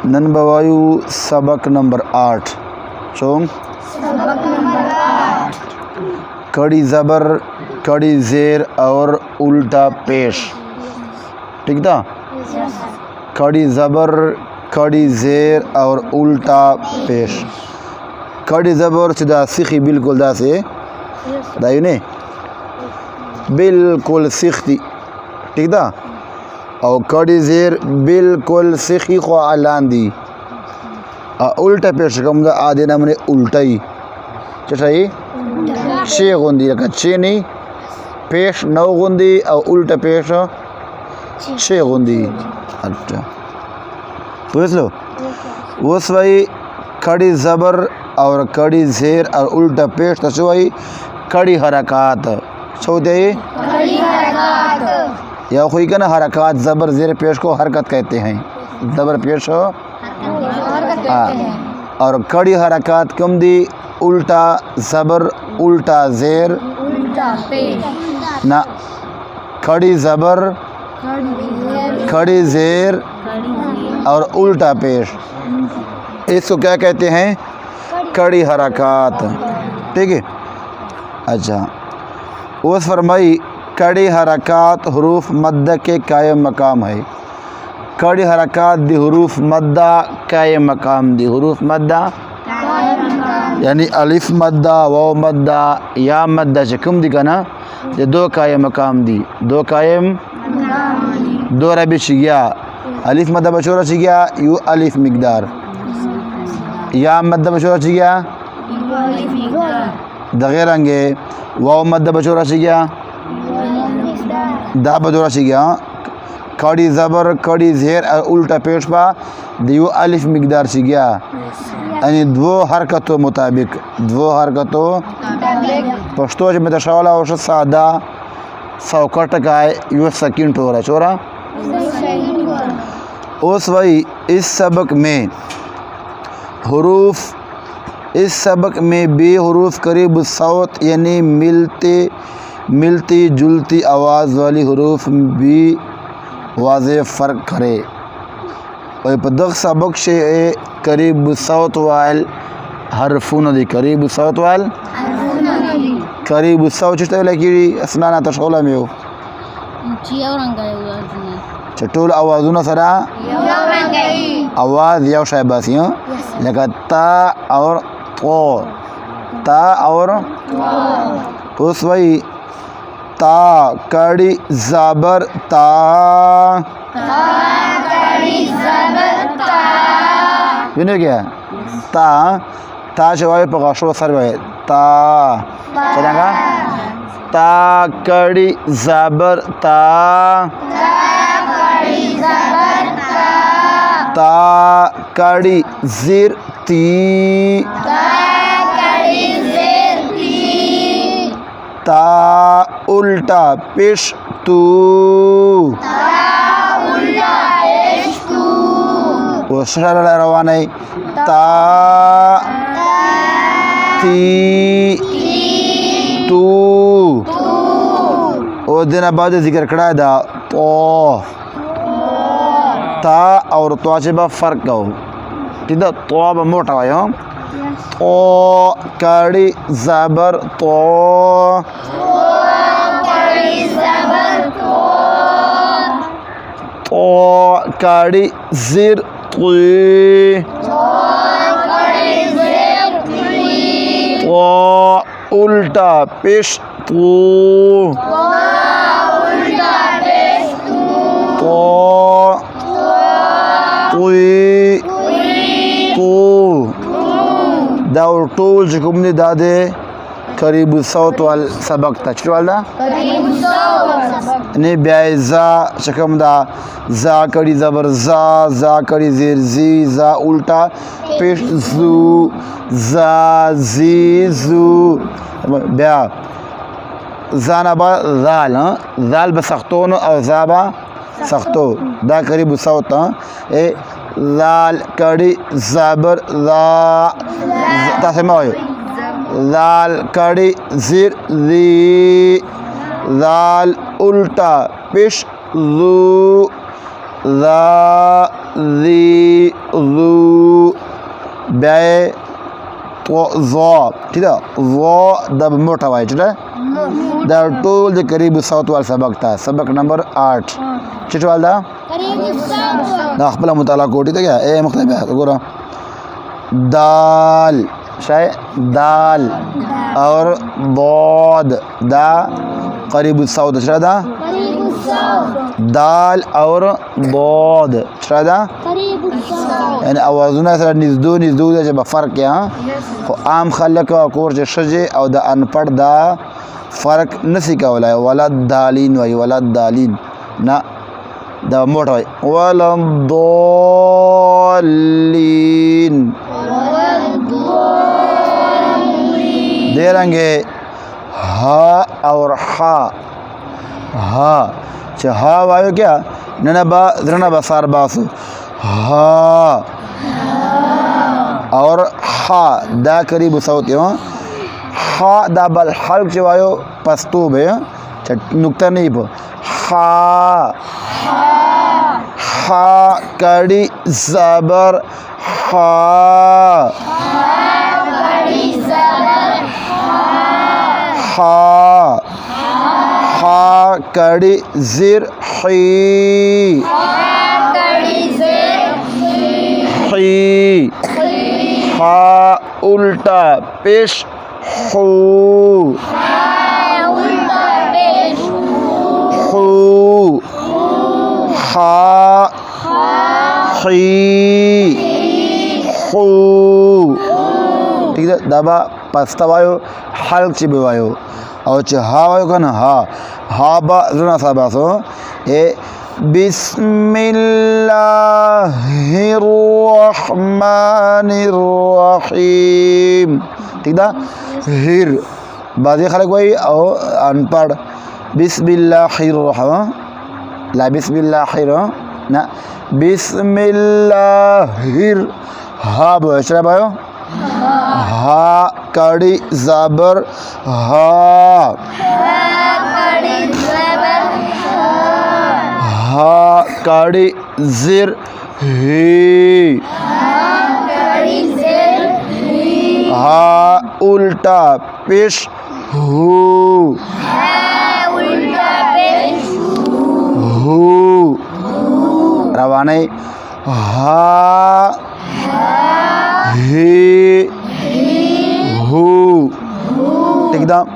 None बवायु सबक number 8 चोंग कड़ी ज़बर कड़ी ज़ेर और उल्टा पेश। ठीक था। कड़ी ज़बर कड़ी ज़ेर और उल्टा पेश। कड़ी ज़बर सीधा सीखी बिल्कुल दा से दायु ने बिल्कुल सीखती। ठीक था। और कड़ी ज़ेर बिल्कुल सीखी को आलान दी। उल्टा पेश कम दा आधे ना मने उल्टा ही चटाई छे गुंदी का छे नहीं पेश 9 गुंदी और उल्टा पेश 6 गुंदी। अच्छा पूछ लो वो सवाई कड़ी ज़बर और कड़ी ज़ेर और उल्टा पेश तस्वाई कड़ी हरकत छोटे या कोई का ना हरकत ज़बर ज़ेर पेश को हरकत कहते हैं। ज़बर पेश और कड़ी हरकत कम दी उल्टा ज़बर उल्टा ज़ेर ना खड़ी ज़बर खड़ी ज़ेर और उल्टा पेश इसको क्या कहते हैं? कड़ी हरकत। ठीक है। अच्छा उस फरमाई कड़ी हरकत हरूफ मद्दा के कायम मकाम है। कड़ी हरकत दी हरूफ मद्दा कायम मकाम दी हरूफ मद्दा यानी अलिफ मद्दा वाव मद्दा या मद्दा चकम दी ना ये 2 कायम मकाम दी 2 कायम 2 रबी छिया अलिफ मद्दा बचोरा छिया यू अलिफ मिकदार या मद्दा बचोरा छिया दगेर अंगे वाव मद्दा बचोरा छिया दा बचोरा छिया कड़ी ज़बर कड़ी ज़ेर और उल्टा पेश पा दियो अलिफ मिकदार छिया यानी 2 हरकतों मुताबिक 2 हरकतों पश्तो में तशावला और सादा सौकट का यू सकीन टोरा चोरा उस वही इस सबक में हरूफ इस सबक में बे हरूफ करीब सौत यानी मिलती जुलती आवाज़ वाली हरूफ भी वाज़े फ़र्क करे और पदक सबक से करीब सौत वाल हरफून दी करीब सौत वाल करीब सौत चुस्ते लगी असनाना तशोला में हो चटोल आवाज़ुना सरा आवाज़ या शायबासी लगा ता और उस वही ता कड़ी ज़बर ता बिने क्या ता चवाए पगाशो सर भाई ता चलेगा ता कड़ी ज़बर ता कड़ी ज़ेर ती ता उल्टा पेश तू वो शहर रवाना है ता ती तू वो दिन बाद जिक्र करा दा तो ता और तो बा फ़र्क हो। ठीक है। तो अब मोटा है तो कड़ी ज़बर तो कड़ी ज़ेर तो उल्टा पेश तो दाउर टोल जुकुमनी दादे करीब सौत वाल सबक तचर वाला ने ब्याज़ा चकम दा जा कड़ी ज़बर जा कड़ी ज़ेर जी जा उल्टा पेश जू जा जी जू ब्या जाना बा जाल बसख्तोन और जाबा सख्तो दा करीब सौत ए लाल कड़ी ज़बर ला तसमा लाल कड़ी ज़िर ली लाल उल्टा पेश लू ज़ा ज़ी ज़ू बे तो ज़ो ठीक है ज़ो दब मोटा वाई ठीक है द टूल द करीब साउथ वाल सबक था सबक नंबर 8 चिट वाल दा दा खपला मुताला कोटी तो क्या ए मुख्तलिफ है तो गोरा दाल शाय दाल और bod दा करीब साउथ शरादा दाल और bod शरादा यानी आवाज़ुना सर निज़दू जब फ़र्क है तो आम खलक कोर्च शजे और द अनपढ़ दा फ़र्क नसी का वाला है वाला दालीन वाई वाला दालीन ना द मोटा वाई वाला दोलीन दे रंगे हा और हा हा हा वायु क्या ननबा द्रनबा सार बासु हा और हा दा करीब साउथ हा दा बल हल्क चवायो पस्तूब है नुक्ता नहीं पो हा हा कड़ी ज़बर हा हा हा कड़ी ज़िर ही ही हा उल्टा पेश हू हू हा ही हू ठीक है दबा पस्तवायो हल्क चिबवायो और हा वायो का ना हा बा जुना साबासो ए बिस्मिल्लाहिर्रहमानिर्रहीम ठीक है हिर बाज़ी खलक वही और अनपढ़ बिस्मिल्लाहिर्रहमान ला बिस्मिल्लाहिर ना बिस्मिल्लाहिर हा बोचरा बायो हा कड़ी ज़बर हा हा कड़ी ज़िर ही हा उल्टा पेश हू हू रवाने हा ही हू एकदम